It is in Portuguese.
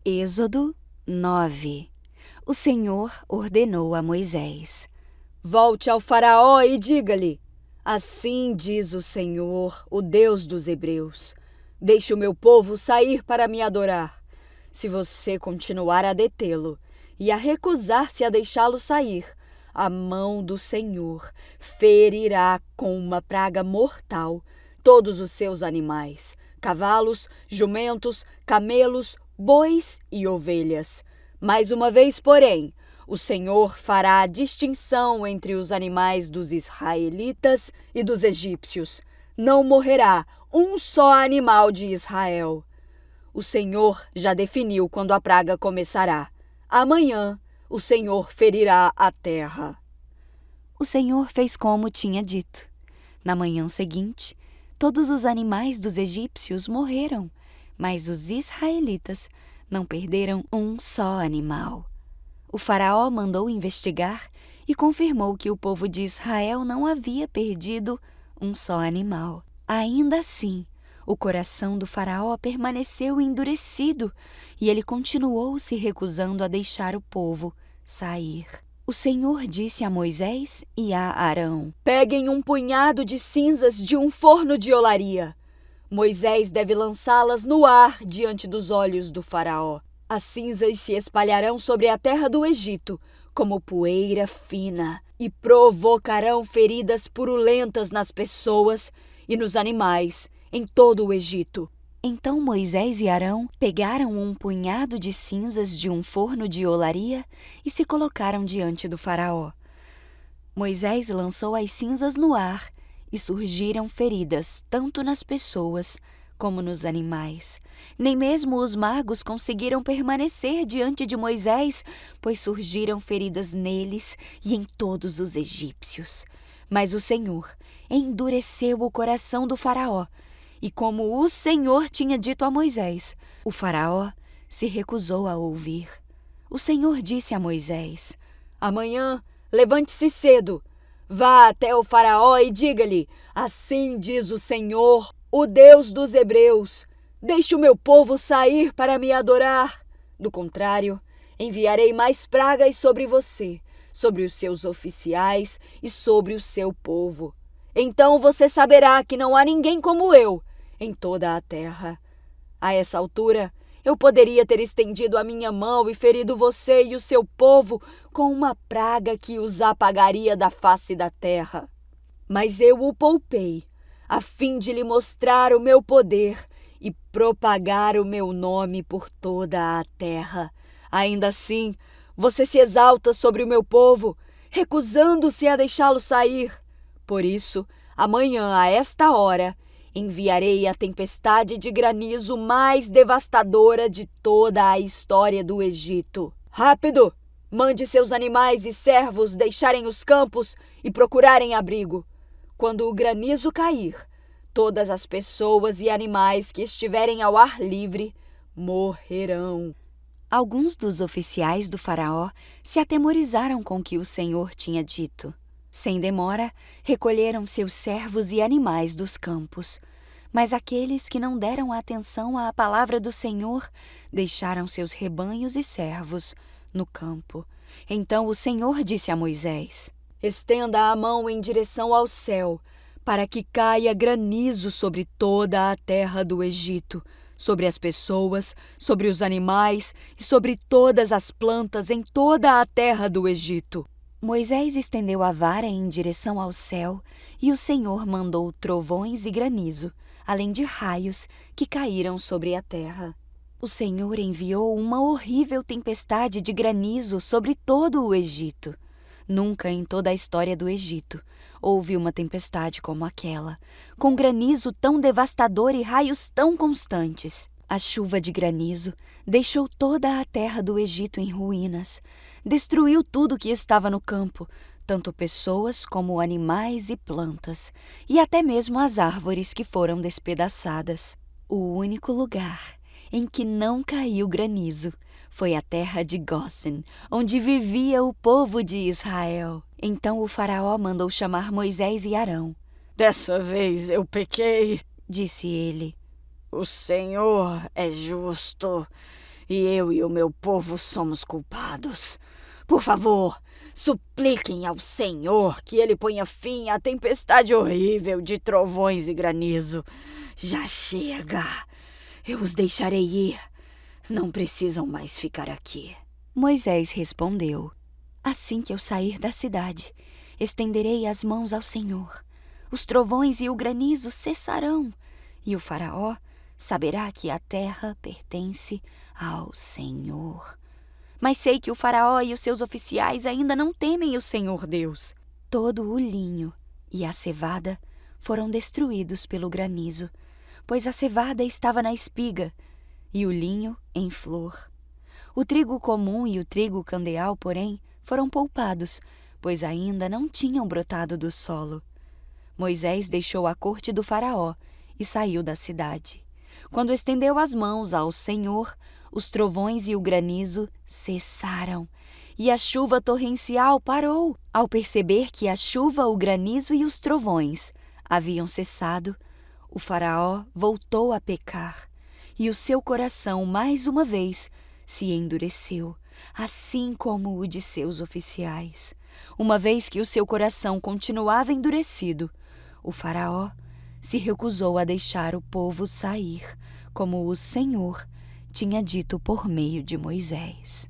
Êxodo 9. O Senhor ordenou a Moisés: Volte ao Faraó e diga-lhe: assim diz o Senhor, o Deus dos Hebreus: deixe o meu povo sair para me adorar. Se você continuar a detê-lo e a recusar-se a deixá-lo sair, a mão do Senhor ferirá com uma praga mortal todos os seus animais, cavalos, jumentos, camelos, bois e ovelhas. Mais uma vez, porém, o Senhor fará a distinção entre os animais dos israelitas e dos egípcios. Não morrerá um só animal de Israel. O Senhor já definiu quando a praga começará. Amanhã o Senhor ferirá a terra. O Senhor fez como tinha dito. Na manhã seguinte, todos os animais dos egípcios morreram, mas os israelitas não perderam um só animal. O faraó mandou investigar e confirmou que o povo de Israel não havia perdido um só animal. Ainda assim, o coração do faraó permaneceu endurecido e ele continuou se recusando a deixar o povo sair. O Senhor disse a Moisés e a Arão: peguem um punhado de cinzas de um forno de olaria. Moisés deve lançá-las no ar diante dos olhos do faraó. As cinzas se espalharão sobre a terra do Egito, como poeira fina, e provocarão feridas purulentas nas pessoas e nos animais em todo o Egito. Então Moisés e Arão pegaram um punhado de cinzas de um forno de olaria e se colocaram diante do faraó. Moisés lançou as cinzas no ar e surgiram feridas tanto nas pessoas como nos animais. Nem mesmo os magos conseguiram permanecer diante de Moisés, pois surgiram feridas neles e em todos os egípcios. Mas o Senhor endureceu o coração do faraó, e como o Senhor tinha dito a Moisés, o faraó se recusou a ouvir. O Senhor disse a Moisés: amanhã, levante-se cedo. Vá até o faraó e diga-lhe: assim diz o Senhor, o Deus dos Hebreus: deixe o meu povo sair para me adorar. Do contrário, enviarei mais pragas sobre você, sobre os seus oficiais e sobre o seu povo. Então você saberá que não há ninguém como eu em toda a terra. A essa altura, eu poderia ter estendido a minha mão e ferido você e o seu povo com uma praga que os apagaria da face da terra. Mas eu o poupei, a fim de lhe mostrar o meu poder e propagar o meu nome por toda a terra. Ainda assim, você se exalta sobre o meu povo, recusando-se a deixá-lo sair. Por isso, amanhã, a esta hora, enviarei a tempestade de granizo mais devastadora de toda a história do Egito. Rápido! Mande seus animais e servos deixarem os campos e procurarem abrigo. Quando o granizo cair, todas as pessoas e animais que estiverem ao ar livre morrerão. Alguns dos oficiais do faraó se atemorizaram com o que o Senhor tinha dito. Sem demora, recolheram seus servos e animais dos campos. Mas aqueles que não deram atenção à palavra do Senhor deixaram seus rebanhos e servos no campo. Então o Senhor disse a Moisés: estenda a mão em direção ao céu, para que caia granizo sobre toda a terra do Egito, sobre as pessoas, sobre os animais e sobre todas as plantas em toda a terra do Egito. Moisés estendeu a vara em direção ao céu, e o Senhor mandou trovões e granizo, além de raios que caíram sobre a terra. O Senhor enviou uma horrível tempestade de granizo sobre todo o Egito. Nunca em toda a história do Egito houve uma tempestade como aquela, com granizo tão devastador e raios tão constantes. A chuva de granizo deixou toda a terra do Egito em ruínas. Destruiu tudo que estava no campo, tanto pessoas como animais e plantas, e até mesmo as árvores que foram despedaçadas. O único lugar em que não caiu granizo foi a terra de Gósen, onde vivia o povo de Israel. Então o faraó mandou chamar Moisés e Arão. Dessa vez eu pequei, disse ele. O Senhor é justo e eu e o meu povo somos culpados. Por favor, supliquem ao Senhor que ele ponha fim à tempestade horrível de trovões e granizo. Já chega! Eu os deixarei ir. Não precisam mais ficar aqui. Moisés respondeu: Assim que eu sair da cidade, estenderei as mãos ao Senhor. Os trovões e o granizo cessarão, e o faraó saberá que a terra pertence ao Senhor. Mas sei que o faraó e os seus oficiais ainda não temem o Senhor Deus. Todo o linho e a cevada foram destruídos pelo granizo, pois a cevada estava na espiga e o linho em flor. O trigo comum e o trigo candeal, porém, foram poupados, pois ainda não tinham brotado do solo. Moisés deixou a corte do faraó e saiu da cidade. Quando estendeu as mãos ao Senhor, os trovões e o granizo cessaram, e a chuva torrencial parou. Ao perceber que a chuva, o granizo e os trovões haviam cessado, o faraó voltou a pecar, e o seu coração mais uma vez se endureceu, assim como o de seus oficiais. Uma vez que o seu coração continuava endurecido, o faraó se recusou a deixar o povo sair, como o Senhor tinha dito por meio de Moisés.